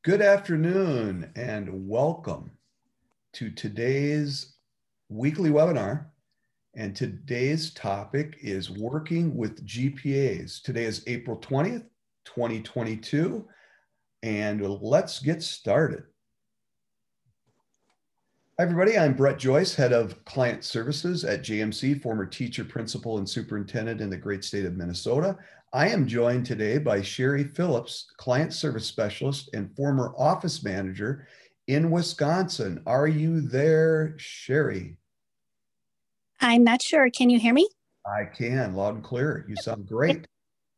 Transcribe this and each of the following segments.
Good afternoon and welcome to today's weekly webinar. And today's topic is working with GPAs. Today is April 20th, 2022, and let's get started. Hi everybody, I'm Brett Joyce, Head of Client Services at JMC, former teacher, principal, and superintendent in the great state of Minnesota. I am joined today by Sherry Phillips, Client Service Specialist and former office manager in Wisconsin. Are you there, Sherry? I'm not sure. Can you hear me? I can, loud and clear. You sound great.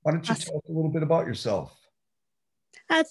Why don't you tell us a little bit about yourself?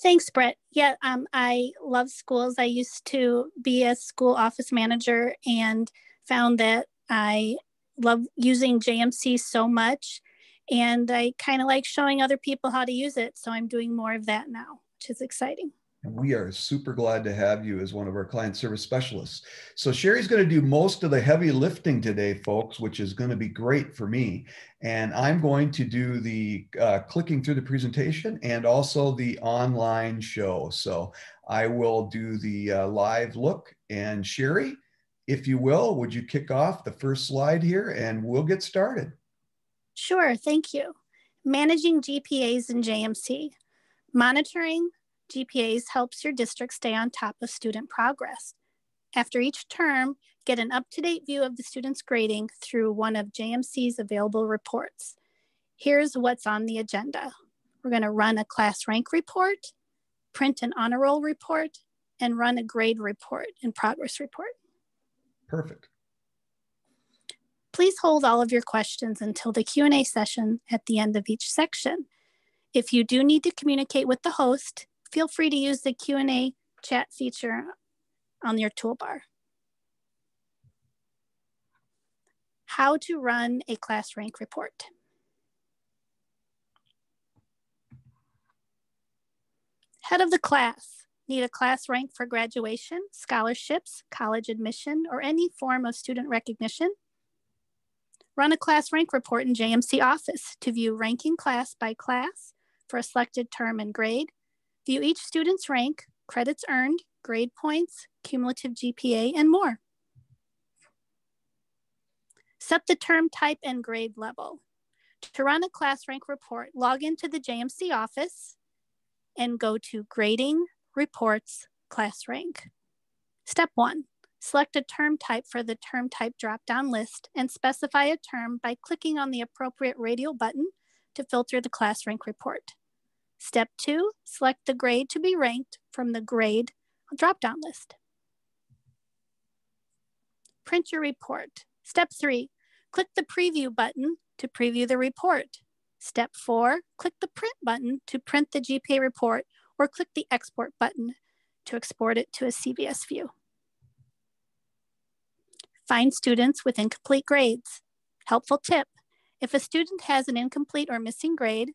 Thanks, Brett. Yeah, I love schools. I used to be a school office manager and found that I love using JMC so much. And I kind of like showing other people how to use it. So I'm doing more of that now, which is exciting. And we are super glad to have you as one of our client service specialists. So Sherry's going to do most of the heavy lifting today, folks, which is going to be great for me. And I'm going to do the clicking through the presentation and also the online show. So I will do the live look. And Sherry, if you will, would you kick off the first slide here and we'll get started. Sure, thank you. Managing GPAs in JMC. Monitoring GPAs helps your district stay on top of student progress. After each term, get an up-to-date view of the student's grading through one of JMC's available reports. Here's what's on the agenda. We're going to run a class rank report, print an honor roll report, and run a grade report and progress report. Perfect. Please hold all of your questions until the Q&A session at the end of each section. If you do need to communicate with the host, feel free to use the Q&A chat feature on your toolbar. How to run a class rank report. Head of the class. Need a class rank for graduation, scholarships, college admission, or any form of student recognition? Run a class rank report in JMC Office to view ranking class by class for a selected term and grade. View each student's rank, credits earned, grade points, cumulative GPA, and more. Set the term type and grade level. To run a class rank report, log into the JMC Office and go to Grading, Reports, Class Rank. Step 1. Select a term type for the term type drop-down list and specify a term by clicking on the appropriate radial button to filter the class rank report. Step 2, select the grade to be ranked from the grade drop-down list. Print your report. Step 3, click the preview button to preview the report. Step 4, click the print button to print the GPA report or click the export button to export it to a CVS view. Find students with incomplete grades. Helpful tip, if a student has an incomplete or missing grade,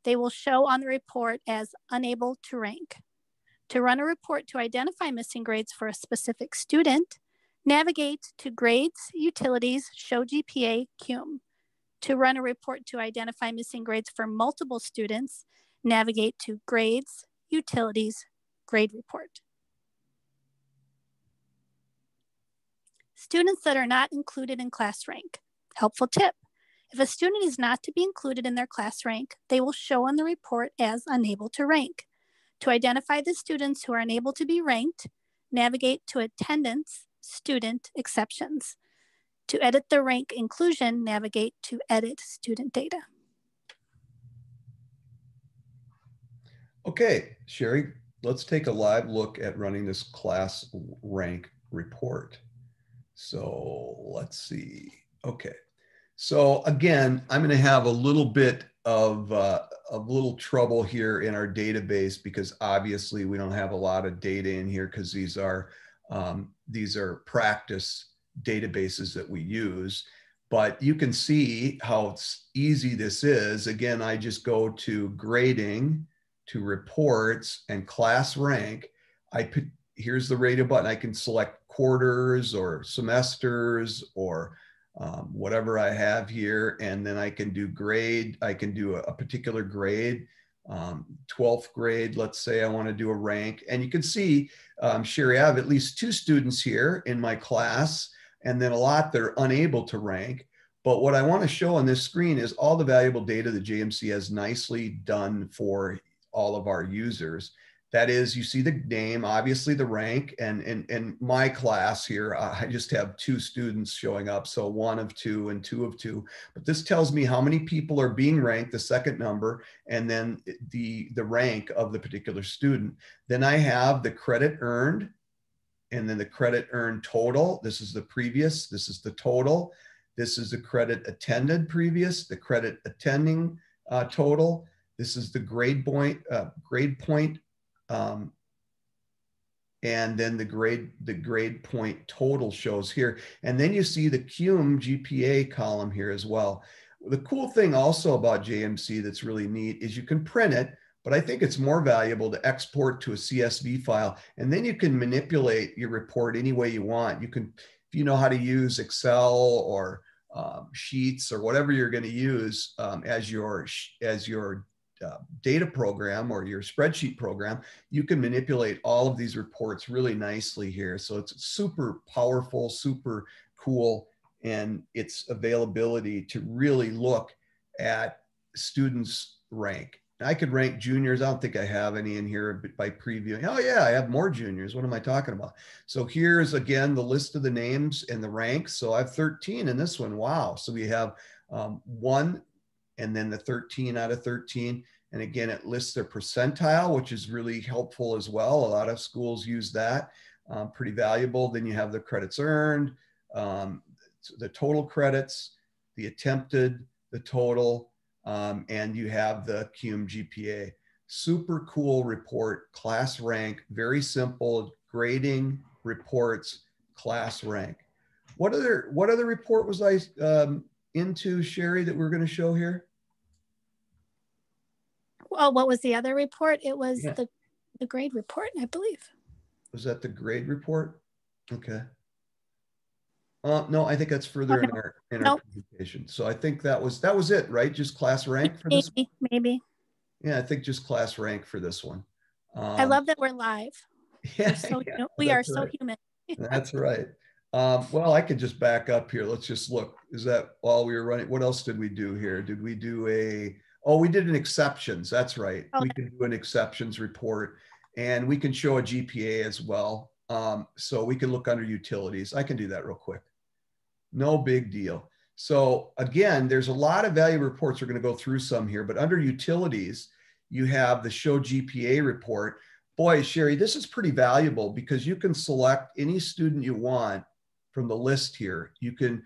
they will show on the report as unable to rank. To run a report to identify missing grades for a specific student, navigate to Grades, Utilities, Show GPA, CUM. To run a report to identify missing grades for multiple students, navigate to Grades, Utilities, Grade Report. Students that are not included in class rank. Helpful tip. If a student is not to be included in their class rank, they will show on the report as unable to rank. To identify the students who are unable to be ranked, navigate to Attendance, Student Exceptions. To edit the rank inclusion, navigate to Edit Student Data. Okay, Sherry, let's take a live look at running this class rank report. So let's see. Okay. So again, I'm going to have a little bit of trouble here in our database because obviously we don't have a lot of data in here because these are practice databases that we use. But you can see how easy this is. Again, I just go to Grading, to Reports, and Class Rank. Here's the radio button. I can select quarters or semesters or whatever I have here, and then I can do grade. I can do a particular grade. 12th grade, let's say I want to do a rank. And you can see, Sherry, I have at least 2 students here in my class, and then a lot that are unable to rank. But what I want to show on this screen is all the valuable data that JMC has nicely done for all of our users. That is, you see the name, obviously the rank, and in my class here, I just have 2 students showing up. So 1 of 2 and 2 of 2, but this tells me how many people are being ranked, the second number, and then the rank of the particular student. Then I have the credit earned, and then the credit earned total. This is the previous, this is the total. This is the credit attended previous, the credit attending total. This is the grade point, and then the grade point total shows here. And then you see the cum GPA column here as well. The cool thing also about JMC that's really neat is you can print it, but I think it's more valuable to export to a CSV file. And then you can manipulate your report any way you want. You can, if you know how to use Excel or Sheets or whatever you're going to use as your data program or your spreadsheet program, you can manipulate all of these reports really nicely here. So it's super powerful, super cool, and its availability to really look at students' rank. I could rank juniors. I don't think I have any in here by previewing. Oh yeah, I have more juniors. What am I talking about? So here's again the list of the names and the ranks. So I have 13 in this one. Wow. So we have 1 and then the 13 out of 13. And again, it lists their percentile, which is really helpful as well. A lot of schools use that, pretty valuable. Then you have the credits earned, the total credits, the attempted, the total, and you have the cum GPA. Super cool report, class rank, very simple grading reports, class rank. What other report was I into, Sherry, that we're going to show here? Oh, what was the other report? It was the grade report, I believe. Was that the grade report? Okay. No, I think that's further in our presentation. So I think that was it, right? Just class rank for this one? Maybe. Yeah, I think just class rank for this one. I love that we're live. Yeah, we are so human. That's right. Well, I could just back up here. Let's just look. Is that while we were running? What else did we do here? Did we do we did an exceptions. That's right. We can do an exceptions report, and we can show a GPA as well. So we can look under utilities. I can do that real quick. No big deal. So again, there's a lot of value reports. We're going to go through some here, but under utilities, you have the show GPA report. Boy, Sherry, this is pretty valuable because you can select any student you want from the list here. You can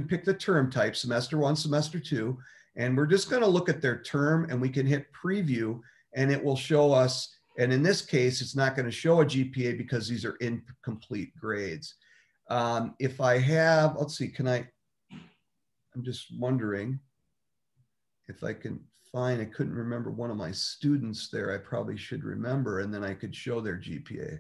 pick the term type, semester 1, semester 2, and we're just going to look at their term, and we can hit preview, and it will show us. And in this case, it's not going to show a GPA because these are incomplete grades. If I have, let's see, I'm just wondering if I can find, I couldn't remember one of my students there. I probably should remember, and then I could show their GPA.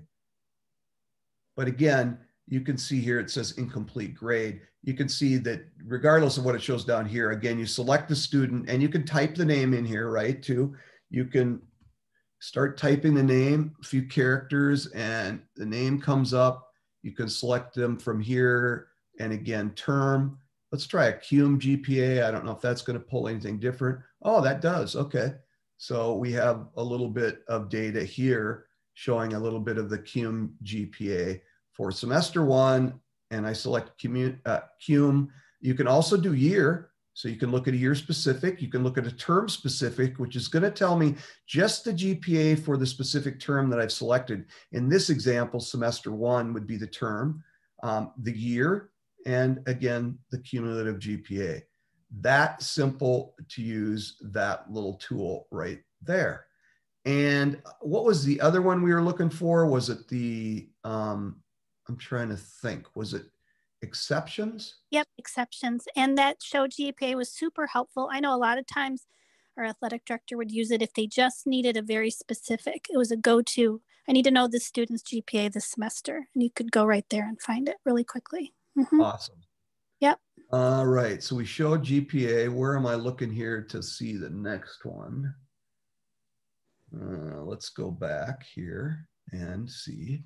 But again, you can see here, it says incomplete grade. You can see that regardless of what it shows down here, again, you select the student and you can type the name in here, right, too. You can start typing the name, a few characters, and the name comes up. You can select them from here. And again, term. Let's try a cum GPA. I don't know if that's going to pull anything different. Oh, that does. Okay. So we have a little bit of data here showing a little bit of the cum GPA for semester 1. And I select cum. You can also do year. So you can look at a year specific. You can look at a term specific, which is going to tell me just the GPA for the specific term that I've selected. In this example, semester 1 would be the term, the year, and again, the cumulative GPA. That simple to use that little tool right there. And what was the other one we were looking for? Was it the, I'm trying to think, was it exceptions? Yep, exceptions. And that show GPA was super helpful. I know a lot of times our athletic director would use it if they just needed a very specific, it was a go-to. I need to know the student's GPA this semester. And you could go right there and find it really quickly. Mm-hmm. Awesome. Yep. All right. So we showed GPA. Where am I looking here to see the next one? let's go back here and see.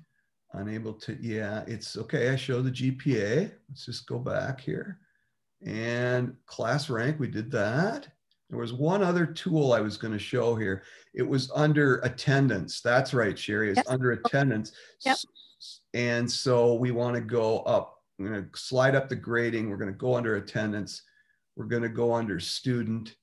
Unable to, yeah, it's okay. I show the GPA. Let's just go back here. And class rank, we did that. There was one other tool I was going to show here. It was under attendance. That's right, Sherry. It's under attendance. Yep. And so we want to go up. I'm going to slide up the grading. We're going to go under attendance. We're going to go under student,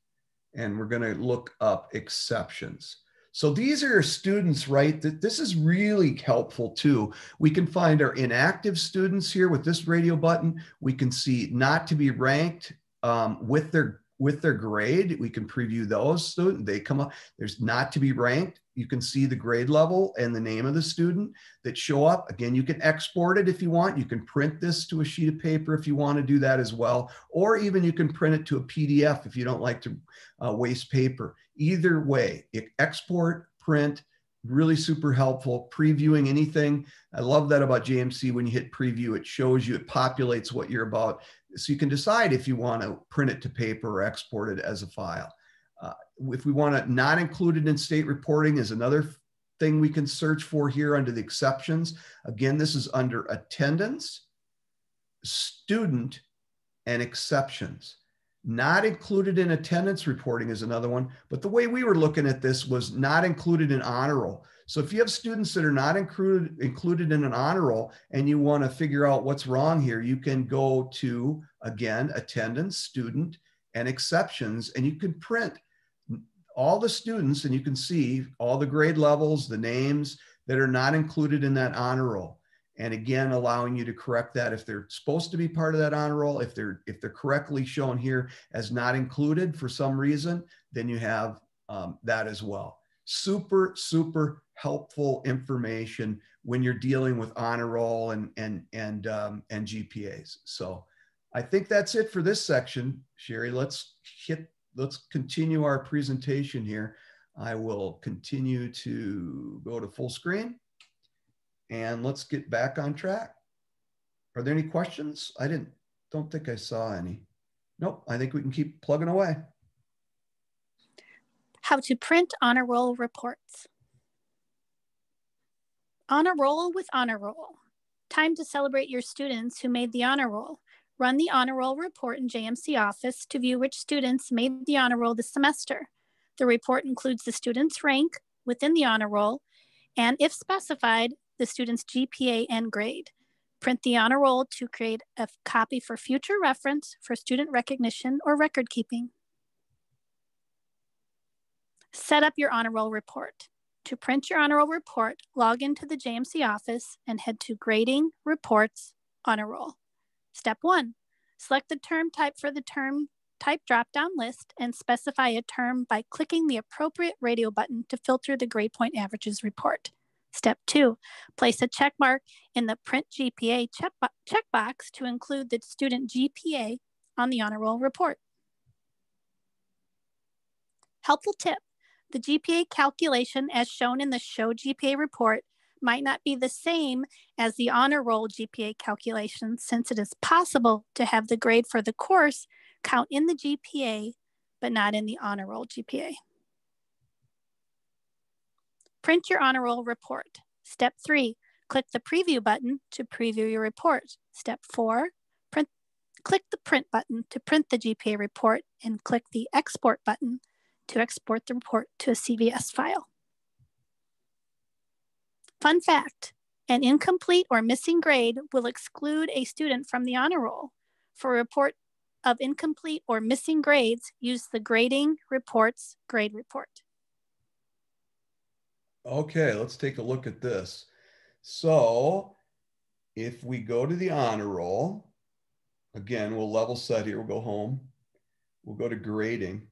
and we're going to look up exceptions. So these are your students, right? This is really helpful too. We can find our inactive students here with this radio button. We can see not to be ranked with their grade. We can preview those students. They come up. There's not to be ranked. You can see the grade level and the name of the student that show up. Again, you can export it if you want. You can print this to a sheet of paper if you want to do that as well. Or even you can print it to a PDF if you don't like to waste paper. Either way, export, print, really super helpful. Previewing anything. I love that about JMC. When you hit preview, it shows you, it populates what you're about. So you can decide if you want to print it to paper or export it as a file. If we want to not include it in state reporting is another thing we can search for here under the exceptions. Again, this is under attendance, student, and exceptions. Not included in attendance reporting is another one, but the way we were looking at this was not included in honor roll. So if you have students that are not included in an honor roll and you want to figure out what's wrong here, you can go to, again, attendance, student, and exceptions, and you can print all the students and you can see all the grade levels, the names that are not included in that honor roll. And again, allowing you to correct that if they're supposed to be part of that honor roll. If they're correctly shown here as not included for some reason, then you have that as well. Super, super helpful information when you're dealing with honor roll and GPAs. So I think that's it for this section, Sherry. Let's continue our presentation here. I will continue to go to full screen. And let's get back on track. Are there any questions? I don't think I saw any. Nope, I think we can keep plugging away. How to print honor roll reports. Honor roll with honor roll. Time to celebrate your students who made the honor roll. Run the honor roll report in JMC Office to view which students made the honor roll this semester. The report includes the student's rank within the honor roll, and if specified, the student's GPA and grade. Print the honor roll to create a copy for future reference for student recognition or record keeping. Set up your honor roll report. To print your honor roll report, log into the JMC office and head to Grading, Reports, Honor Roll. Step 1, select the term type for the term type drop-down list and specify a term by clicking the appropriate radio button to filter the grade point averages report. Step 2, place a check mark in the Print GPA checkbox to include the student GPA on the honor roll report. Helpful tip, the GPA calculation as shown in the Show GPA report might not be the same as the honor roll GPA calculation, since it is possible to have the grade for the course count in the GPA, but not in the honor roll GPA. Print your honor roll report. Step 3, click the preview button to preview your report. Step 4, click the print button to print the GPA report and click the export button to export the report to a CVS file. Fun fact, an incomplete or missing grade will exclude a student from the honor roll. For a report of incomplete or missing grades, use the Grading Reports grade report. Okay, let's take a look at this. So if we go to the honor roll, again, we'll level set here. We'll go home. We'll go to grading.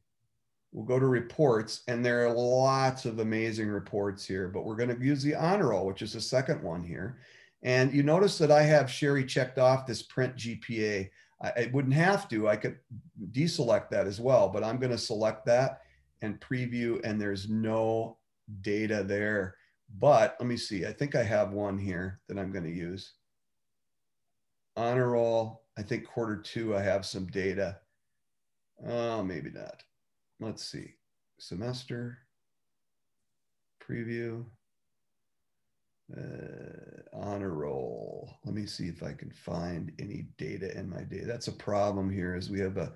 We'll go to reports, and there are lots of amazing reports here, but we're going to use the honor roll, which is the second one here. And you notice that I have Sherry checked off this print GPA. I wouldn't have to. I could deselect that as well, but I'm going to select that and preview, and there's no data there. But let me see. I think I have one here that I'm going to use. Honor roll. I think Q2, I have some data. Oh, maybe not. Let's see. Semester preview. Honor roll. Let me see if I can find any data in my data. That's a problem here is we have a,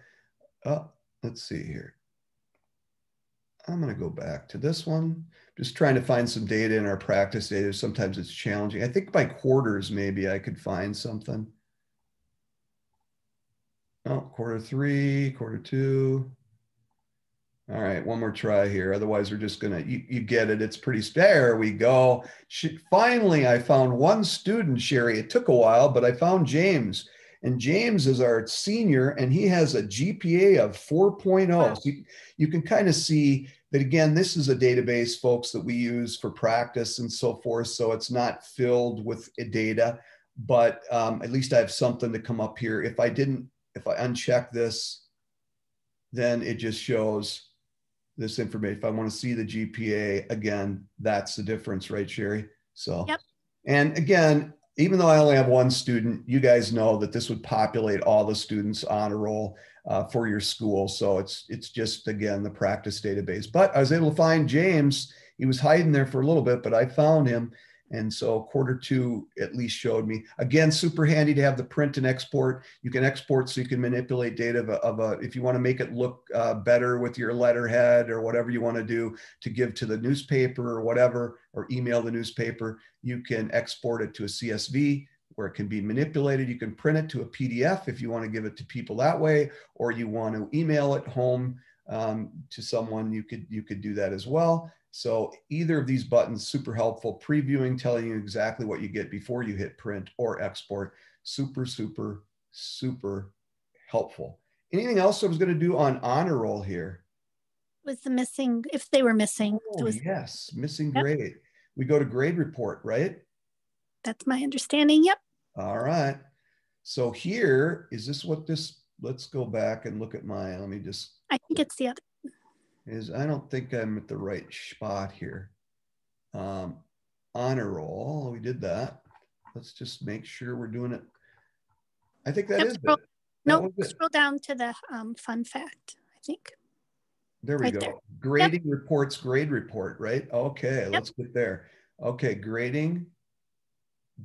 oh, let's see here. I'm going to go back to this one. Just trying to find some data in our practice data. Sometimes it's challenging. I think by quarters, maybe I could find something. Oh, quarter 3, quarter 2. All right, one more try here. Otherwise, we're just gonna, you get it. It's pretty, there we go. Finally, I found one student, Sherry. It took a while, but I found James. And James is our senior, and he has a GPA of 4.0. Wow. So you can kind of see that, again, this is a database, folks, that we use for practice and so forth. So it's not filled with data, but at least I have something to come up here. If I uncheck this, then it just shows this information. If I want to see the GPA, again, that's the difference, right, Sherry? So, yep. And again, even though I only have one student, you guys know that this would populate all the students on a roll for your school. So it's just, again, the practice database. But I was able to find James. He was hiding there for a little bit, but I found him. And so quarter 2 at least showed me. Again, super handy to have the print and export. You can export so you can manipulate data if you want to make it look better with your letterhead or whatever you want to do to give to the newspaper or whatever, or email the newspaper. You can export it to a CSV where it can be manipulated. You can print it to a PDF if you want to give it to people that way, or you want to email it home to someone, you could do that as well. So either of these buttons, super helpful. Previewing, telling you exactly what you get before you hit print or export. Super, super, super helpful. Anything else I was going to do on honor roll here? Was the missing, if they were missing. Oh, yes, missing grade. We go to grade report, right? That's my understanding, yep. All right. So here, is this what this, let's go back and look at my, let me just. I think it's the other. I don't think I'm at the right spot here. Honor roll, we did that. Let's just make sure we're doing it. I think that is it. No, scroll down to the fun fact, I think. There we go. There. Grading reports, grade report, right? Okay, let's get there. Okay, grading,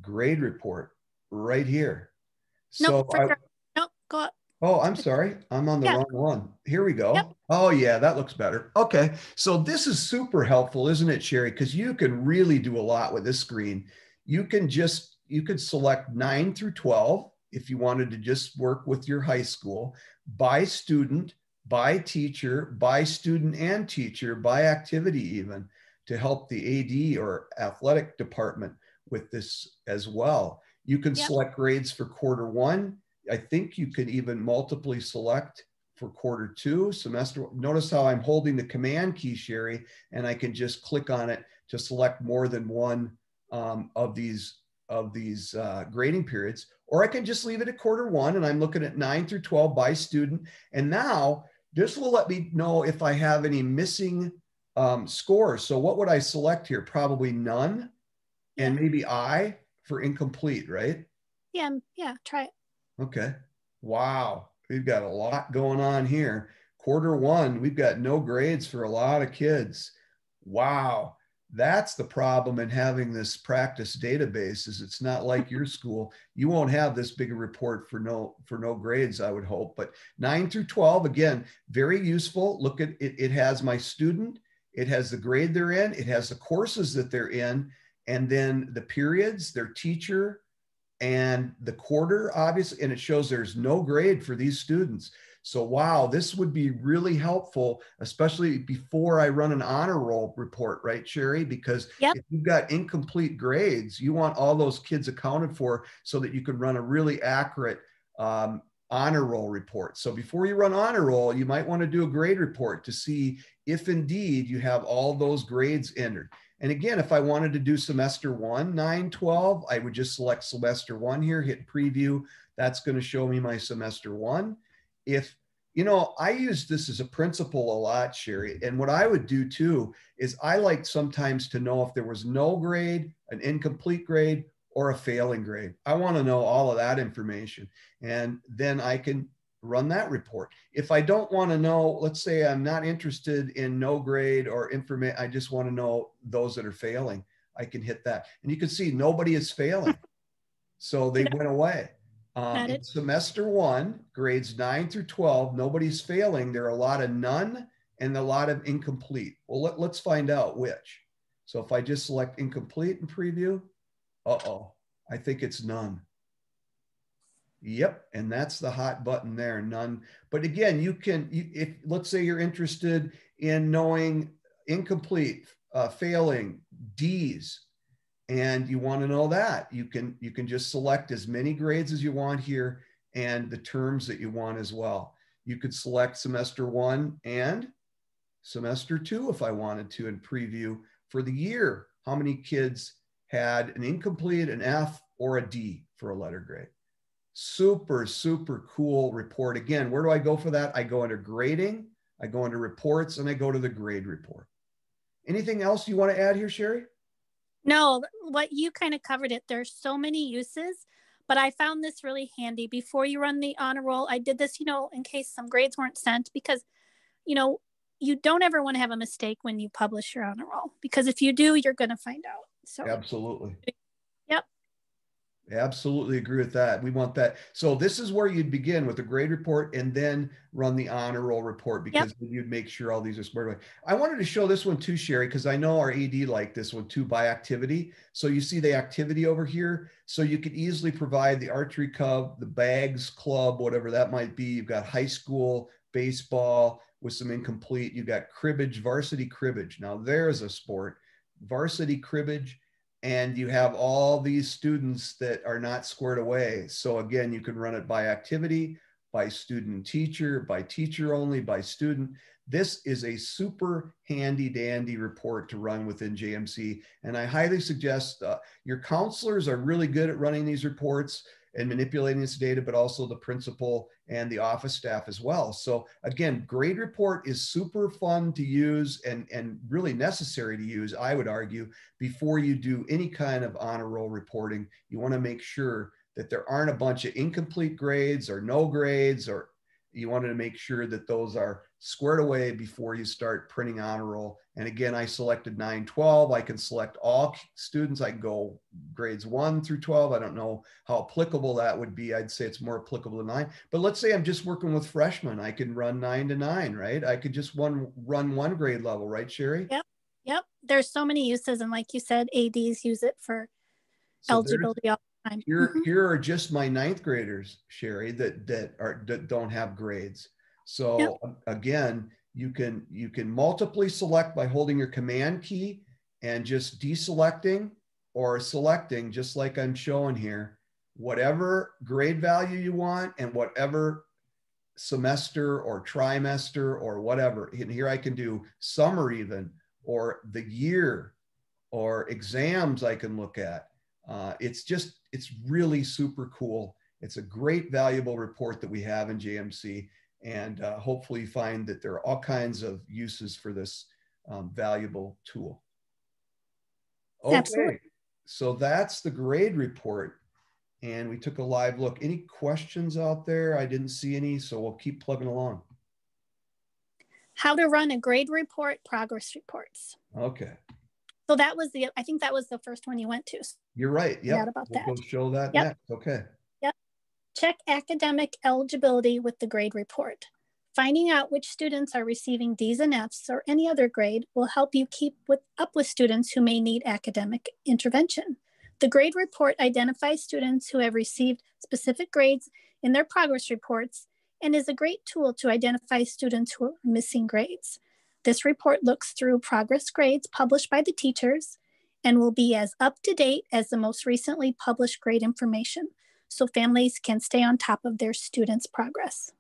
grade report, right here. So nope, go up. Oh, I'm sorry. I'm on the wrong one. Here we go. Yep. Oh, yeah, that looks better. Okay. So this is super helpful, isn't it, Sherry? Because you can really do a lot with this screen. You could select 9 through 12 if you wanted to just work with your high school, by student, by teacher, by student and teacher, by activity even, to help the AD or athletic department with this as well. You can select grades for quarter 1. I think you could even multiply select for quarter 2, semester. Notice how I'm holding the command key, Sherry, and I can just click on it to select more than one of these grading periods. Or I can just leave it at quarter 1, and I'm looking at 9 through 12 by student. And now this will let me know if I have any missing scores. So what would I select here? Probably none, and maybe I for incomplete, right? Yeah, try it. Okay. Wow. We've got a lot going on here. Quarter 1, we've got no grades for a lot of kids. Wow. That's the problem in having this practice database, is it's not like your school. You won't have this big a report for no grades, I would hope. But 9 through 12, again, very useful. Look at it. It has my student. It has the grade they're in. It has the courses that they're in. And then the periods, their teacher, and the quarter, obviously, and it shows there's no grade for these students. So, wow, this would be really helpful, especially before I run an honor roll report, right, Sherry? Because if you've got incomplete grades, you want all those kids accounted for so that you can run a really accurate honor roll report. So before you run honor roll, you might want to do a grade report to see if indeed you have all those grades entered. And again, if I wanted to do semester 1, 9, 12, I would just select semester 1 here, hit preview. That's going to show me my semester 1. If, I use this as a principle a lot, Sherry. And what I would do too is I like sometimes to know if there was no grade, an incomplete grade, or a failing grade. I want to know all of that information. And then I can run that report. If I don't want to know, let's say I'm not interested in no grade or information, I just want to know those that are failing, I can hit that. And you can see nobody is failing. So they went away. In semester 1, grades 9 through 12, nobody's failing. There are a lot of none and a lot of incomplete. Well, let's find out which. So if I just select incomplete in preview, I think it's none. Yep, and that's the hot button there, none. But again, you can, if let's say you're interested in knowing incomplete, failing, D's, and you want to know that, you can just select as many grades as you want here and the terms that you want as well. You could select semester 1 and semester 2 if I wanted to, and preview for the year how many kids had an incomplete, an F, or a D for a letter grade. Super, super cool report. Again, where do I go for that? I go under grading, I go under reports, and I go to the grade report. Anything else you want to add here, Sherry? No, what you kind of covered it. There's so many uses, but I found this really handy. Before you run the honor roll, I did this, in case some grades weren't sent, because, you don't ever want to have a mistake when you publish your honor roll, because if you do, you're going to find out. So absolutely. Yep. Absolutely agree with that. We want that. So this is where you'd begin with the grade report and then run the honor roll report, because you'd make sure all these are squared away. I wanted to show this one too, Sherry, because I know our AD liked this one too, by activity. So you see the activity over here. So you could easily provide the archery club, the bags club, whatever that might be. You've got high school baseball with some incomplete. You've got cribbage, varsity cribbage. Now there's a sport, varsity cribbage. And you have all these students that are not squared away. So again, you can run it by activity, by student teacher, by teacher only, by student. This is a super handy dandy report to run within JMC. And I highly suggest your counselors are really good at running these reports and manipulating this data, but also the principal and the office staff as well. So again, grade report is super fun to use and really necessary to use, I would argue, before you do any kind of honor roll reporting. You want to make sure that there aren't a bunch of incomplete grades or no grades, or you wanted to make sure that those are squared away before you start printing honor roll. And again, I selected 9-12. I can select all students. I can go grades 1 through 12. I don't know how applicable that would be. I'd say it's more applicable to 9. But let's say I'm just working with freshmen. I can run 9 to 9, right? I could just run one grade level, right, Sherry? Yep. There's so many uses. And like you said, ADs use it for eligibility all the time. Here are just my 9th graders, Sherry, that don't have grades. So again, you can multiply select by holding your command key and just deselecting or selecting, just like I'm showing here, whatever grade value you want and whatever semester or trimester or whatever. And here I can do summer even, or the year, or exams I can look at. It's really super cool. It's a great, valuable report that we have in JMC. And hopefully you find that there are all kinds of uses for this valuable tool. Okay, absolutely. So that's the grade report. And we took a live look. Any questions out there? I didn't see any, so we'll keep plugging along. How to run a grade report, progress reports. Okay. So I think that was the first one you went to. You're right. Yeah. We'll show that next. Okay. Check academic eligibility with the grade report. Finding out which students are receiving D's and F's or any other grade will help you keep up with students who may need academic intervention. The grade report identifies students who have received specific grades in their progress reports and is a great tool to identify students who are missing grades. This report looks through progress grades published by the teachers and will be as up to date as the most recently published grade information, so families can stay on top of their students' progress.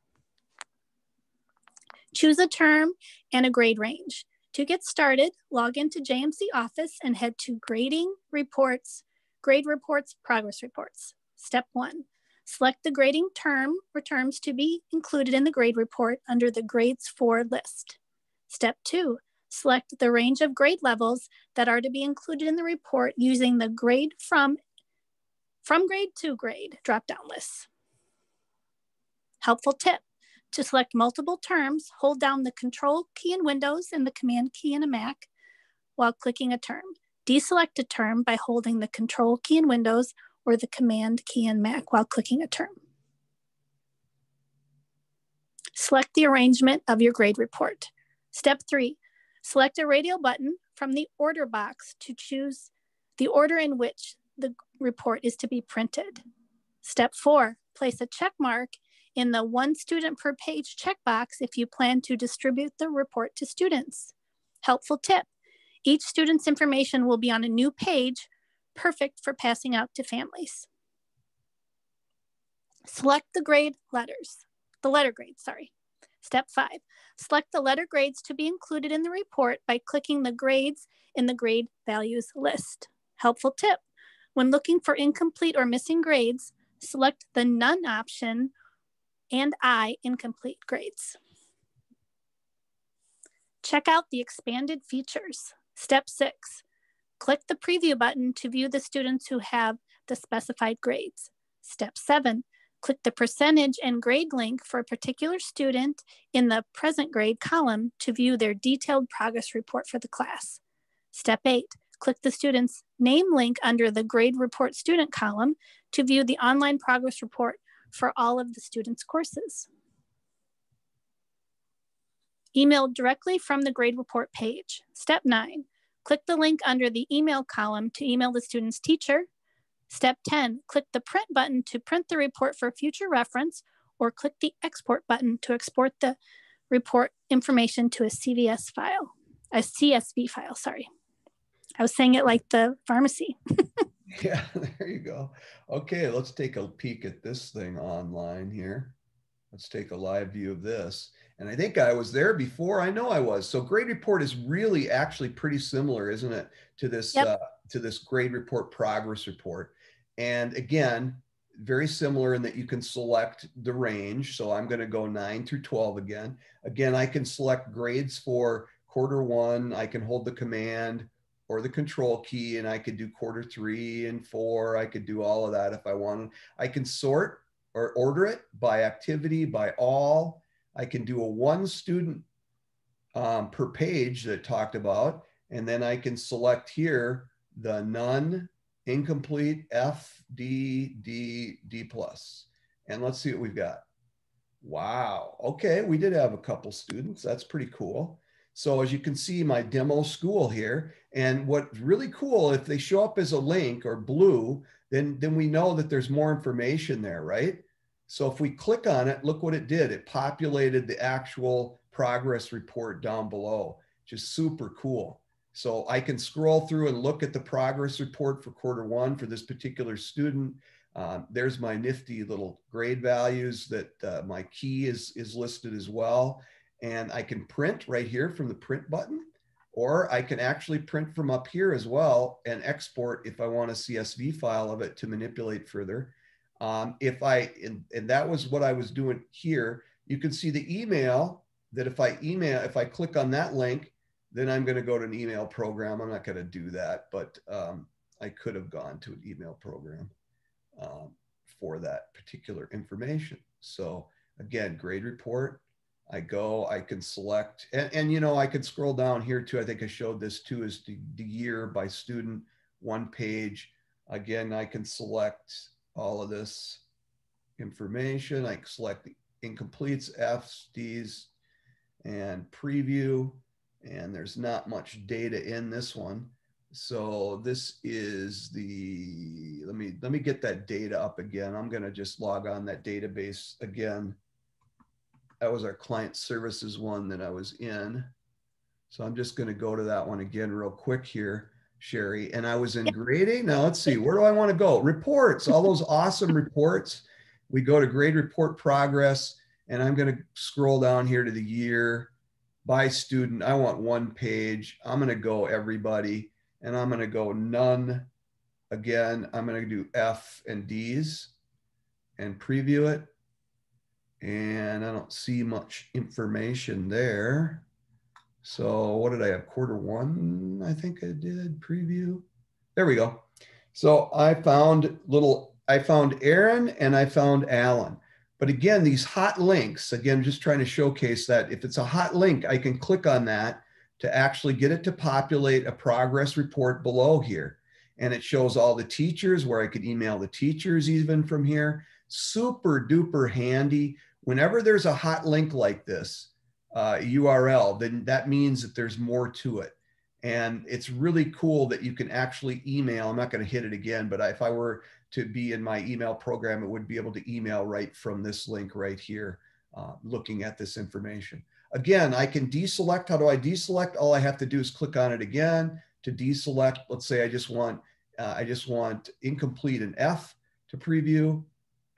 Choose a term and a grade range. To get started, log into JMC Office and head to Grading Reports, Grade Reports, Progress Reports. Step 1, select the grading term or terms to be included in the grade report under the Grades For list. Step 2, select the range of grade levels that are to be included in the report using the grade from grade to grade drop-down list. Helpful tip, To select multiple terms, hold down the Control key in Windows and the Command key in a Mac while clicking a term. Deselect a term by holding the Control key in Windows or the Command key in Mac while clicking a term. Select the arrangement of your grade report. Step 3, select a radial button from the order box to choose the order in which the report is to be printed. Step 4, place a check mark in the 1 student per page checkbox if you plan to distribute the report to students. Helpful tip, each student's information will be on a new page, perfect for passing out to families. Select the letter grades. Step 5, select the letter grades to be included in the report by clicking the grades in the grade values list. Helpful tip, when looking for incomplete or missing grades, select the None option and incomplete grades. Check out the expanded features. Step 6, click the preview button to view the students who have the specified grades. Step 7, click the percentage and grade link for a particular student in the present grade column to view their detailed progress report for the class. Step 8, click the student's name link under the grade report student column to view the online progress report for all of the students' courses. Email directly from the grade report page. Step 9, click the link under the email column to email the student's teacher. Step 10, click the print button to print the report for future reference, or click the export button to export the report information to a CSV file, sorry. I was saying it like the pharmacy. Yeah, there you go. Okay, let's take a peek at this thing online here. Let's take a live view of this. And I think I was there before. I know I was. So grade report is really actually pretty similar, isn't it, to this, to this grade report progress report. And again, very similar in that you can select the range. So I'm going to go 9 through 12 again. Again, I can select grades for quarter 1. I can hold the Command or the Control key, and I could do quarter 3 and 4. I could do all of that if I wanted. I can sort or order it by activity, by all. I can do a 1 student per page that talked about, and then I can select here the none, incomplete, F, D, D, D plus. And let's see what we've got. Wow. Okay, we did have a couple students. That's pretty cool. So as you can see, my demo school here, and what's really cool, if they show up as a link or blue, then we know that there's more information there, right? So if we click on it, look what it did. It populated the actual progress report down below, which is super cool. So I can scroll through and look at the progress report for quarter 1 for this particular student. There's my nifty little grade values that my key is listed as well. And I can print right here from the print button, or I can actually print from up here as well and export if I want a CSV file of it to manipulate further. And that was what I was doing here. You can see the email that if I click on that link, then I'm going to go to an email program. I'm not going to do that, but I could have gone to an email program for that particular information. So again, grade report. I can select, and you know, I could scroll down here too. I think I showed this too, is the year by student, 1 page. Again, I can select all of this information. I can select the incompletes, F's, D's, and preview. And there's not much data in this one. So this is the, let me get that data up again. I'm going to just log on that database again. That was our client services one that I was in. So I'm just going to go to that one again real quick here, Sherry. And I was in grading. Now let's see, where do I want to go? Reports, all those awesome reports. We go to grade report progress, and I'm going to scroll down here to the year by student. I want 1 page. I'm going to go everybody, and I'm going to go none. Again, I'm going to do F and D's and preview it. And I don't see much information there. So what did I have? Quarter 1, I think I did preview. There we go. So I found Aaron and I found Alan, But again, these hot links, again, just trying to showcase that if it's a hot link, I can click on that to actually get it to populate a progress report below here. And it shows all the teachers where I could email the teachers even from here. Super duper handy. Whenever there's a hot link like this, URL, then that means that there's more to it. And it's really cool that you can actually email. I'm not going to hit it again, but if I were to be in my email program, it would be able to email right from this link right here, looking at this information. Again, I can deselect. How do I deselect? All I have to do is click on it again to deselect. Let's say I just want incomplete and F to preview.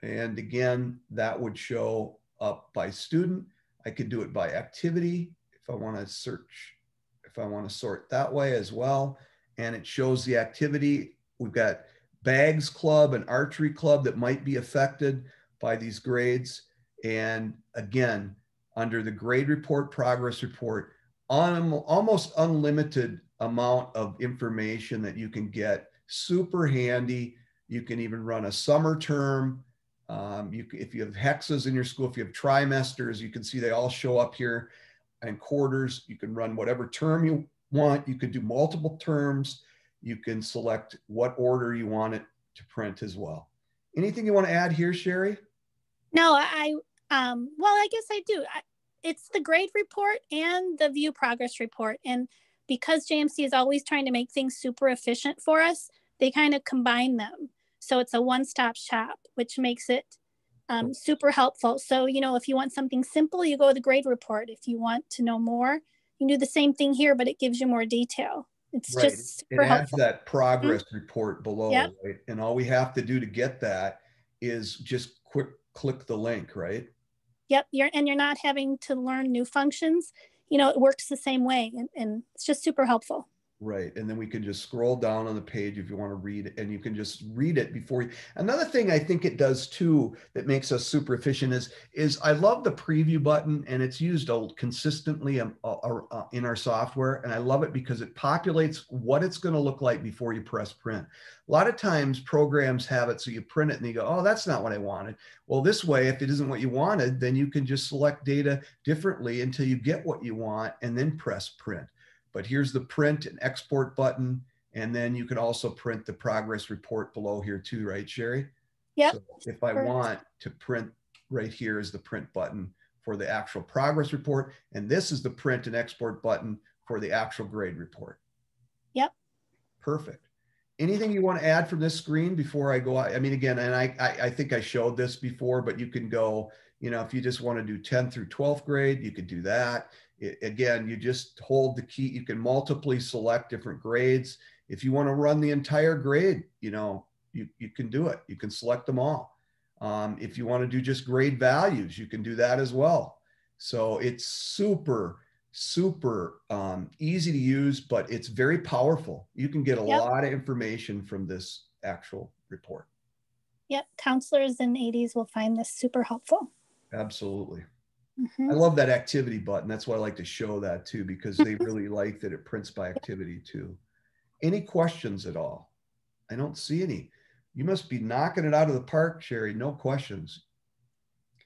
And again, that would show up by student. I could do it by activity if I want to search, if I want to sort that way as well. And it shows the activity. We've got bags club and archery club that might be affected by these grades. And again, under the grade report, progress report, almost unlimited amount of information that you can get. Super handy. You can even run a summer term. If you have hexas in your school, if you have trimesters, you can see they all show up here, and quarters. You can run whatever term you want. You could do multiple terms. You can select what order you want it to print as well. Anything you want to add here, Sherry? No, well, I guess I do. It's the grade report and the view progress report. And because JMC is always trying to make things super efficient for us, they kind of combine them. So it's a one-stop shop, which makes it super helpful. So, you know, if you want something simple, you go to the grade report. If you want to know more, you can do the same thing here, but it gives you more detail. It's right. just super it adds helpful. That progress report below, yep. Right? And all we have to do to get that is just click the link, right? Yep. You're not having to learn new functions. You know, it works the same way, and it's just super helpful. Right. And then we can just scroll down on the page if you want to read it, and you can just read it before you. Another thing I think it does too that makes us super efficient is I love the preview button, and it's used consistently in our software. And I love it because it populates what it's going to look like before you press print. A lot of times programs have it so you print it and you go, oh, that's not what I wanted. Well, this way, if it isn't what you wanted, then you can just select data differently until you get what you want and then press print. But here's the print and export button. And then you can also print the progress report below here too, right, Sherry? Yep. So if I want to print, right here is the print button for the actual progress report. And this is the print and export button for the actual grade report. Yep. Perfect. Anything you want to add from this screen before I go? I mean, again, and I think I showed this before, but you can go, you know, if you just want to do 10th through 12th grade, you could do that. Again, you just hold the key. You can multiply select different grades. If you want to run the entire grade, you know, you can do it. You can select them all. If you want to do just grade values, you can do that as well. So it's super easy to use, but it's very powerful. You can get a lot of information from this actual report. Yep. Counselors and ADs will find this super helpful. Absolutely. I love that activity button. That's why I like to show that too, because they really like that it prints by activity too. Any questions at all? I don't see any. You must be knocking it out of the park, Sherry. No questions.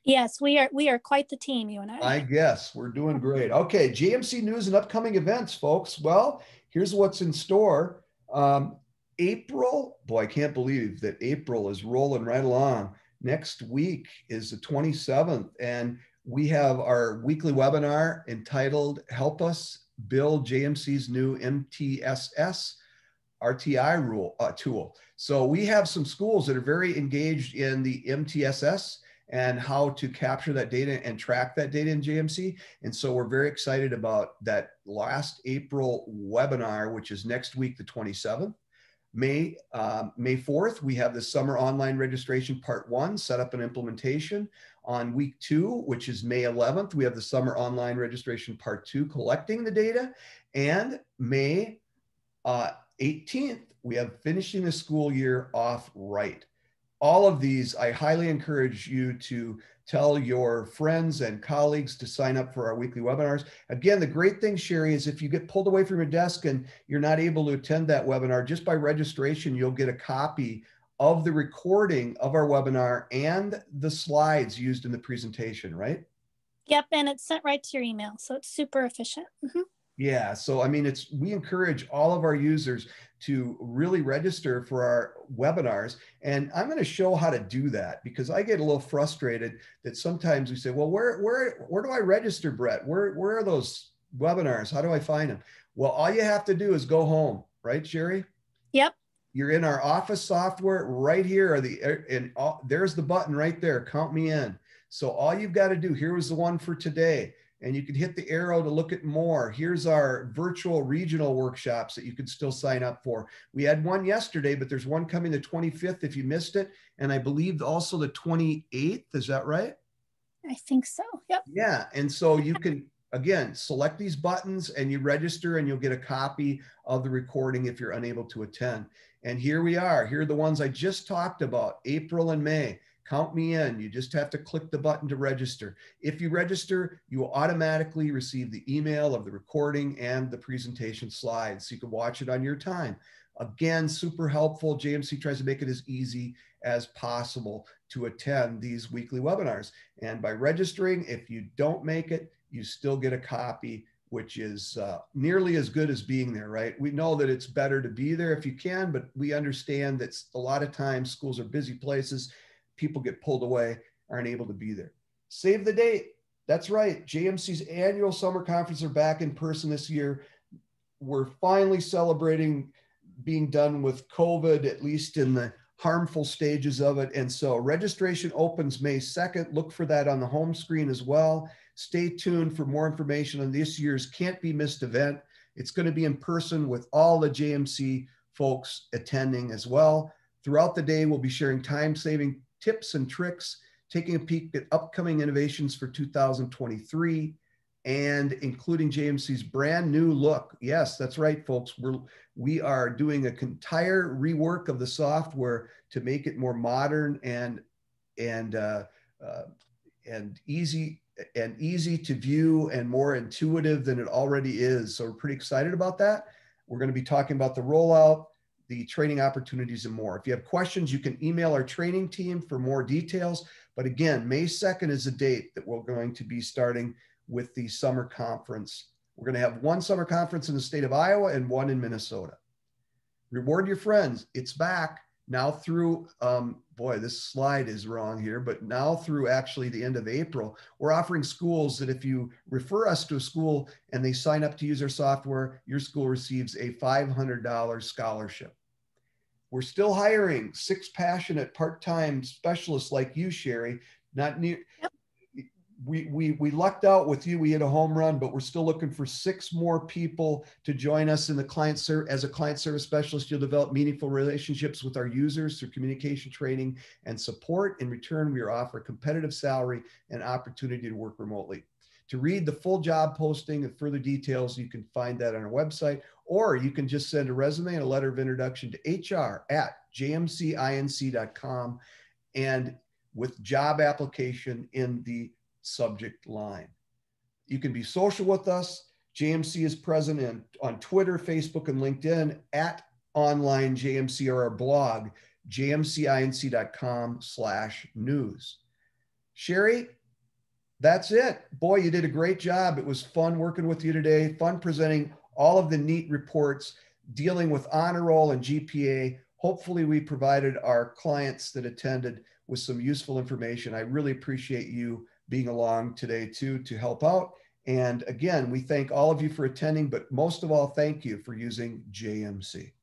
Yes, we are quite the team, you and I. I guess we're doing great. Okay, JMC news and upcoming events, folks. Well, here's what's in store. April, boy, I can't believe that April is rolling right along. Next week is the 27th, and we have our weekly webinar entitled Help Us Build JMC's New MTSS RTI tool. So we have some schools that are very engaged in the MTSS and how to capture that data and track that data in JMC. And so we're very excited about that last April webinar, which is next week, the 27th. May 4th, we have the summer online registration part 1, setup and implementation. On week 2, which is May 11th, we have the summer online registration part 2, collecting the data. And May 18th, we have finishing the school year off right. All of these, I highly encourage you to tell your friends and colleagues to sign up for our weekly webinars. Again, the great thing, Sherry, is if you get pulled away from your desk and you're not able to attend that webinar, just by registration, you'll get a copy of the recording of our webinar and the slides used in the presentation, right? Yep, and it's sent right to your email, so it's super efficient. Yeah, so I mean, we encourage all of our users to really register for our webinars. And I'm going to show how to do that, because I get a little frustrated that sometimes we say, well, where do I register, Brett? Where are those webinars? How do I find them? Well, all you have to do is go home, right, Sherry? Yep. You're in our office software right here, there's the button right there, count me in. So all you've got to do, here was the one for today, and you can hit the arrow to look at more. Here's our virtual regional workshops that you can still sign up for. We had one yesterday, but there's one coming the 25th if you missed it. And I believe also the 28th, is that right? I think so, yep. Yeah, and so you can, again, select these buttons and you register, and you'll get a copy of the recording if you're unable to attend. And here we are. Here are the ones I just talked about, April and May. Count me in. You just have to click the button to register. If you register, you will automatically receive the email of the recording and the presentation slides, so you can watch it on your time. Again, super helpful. JMC tries to make it as easy as possible to attend these weekly webinars. And by registering, if you don't make it, you still get a copy, which is nearly as good as being there, right? We know that it's better to be there if you can, but we understand that a lot of times schools are busy places. People get pulled away, aren't able to be there. Save the date. That's right. JMC's annual summer conference are back in person this year. We're finally celebrating being done with COVID, at least in the harmful stages of it. And so registration opens May 2nd. Look for that on the home screen as well. Stay tuned for more information on this year's can't be missed event. It's going to be in person with all the JMC folks attending as well. Throughout the day, we'll be sharing time-saving tips and tricks, taking a peek at upcoming innovations for 2023, and including JMC's brand new look. Yes, that's right, folks. We are doing an entire rework of the software to make it more modern and easy to view and more intuitive than it already is. So we're pretty excited about that. We're going to be talking about the rollout, the training opportunities, and more. If you have questions, you can email our training team for more details. But again, May 2nd is the date that we're going to be starting with the summer conference. We're going to have one summer conference in the state of Iowa and one in Minnesota. Reward your friends. It's back now through, boy, this slide is wrong here, but now through actually the end of April, we're offering schools that if you refer us to a school and they sign up to use our software, your school receives a $500 scholarship. We're still hiring 6 passionate part-time specialists like you, Sherry. Not near. Yep. We lucked out with you. We hit a home run, but we're still looking for 6 more people to join us in the as a client service specialist. You'll develop meaningful relationships with our users through communication training and support. In return, we offer a competitive salary and opportunity to work remotely. To read the full job posting and further details, you can find that on our website, or you can just send a resume and a letter of introduction to hr@jmcinc.com and with job application in the subject line. You can be social with us. JMC is present on Twitter, Facebook, and LinkedIn @online JMC, or our blog, jmcinc.com/news. Sherry, that's it. Boy, you did a great job. It was fun working with you today, fun presenting all of the neat reports dealing with honor roll and GPA. Hopefully we provided our clients that attended with some useful information. I really appreciate you being along today too to help out. And again, we thank all of you for attending, but most of all, thank you for using JMC.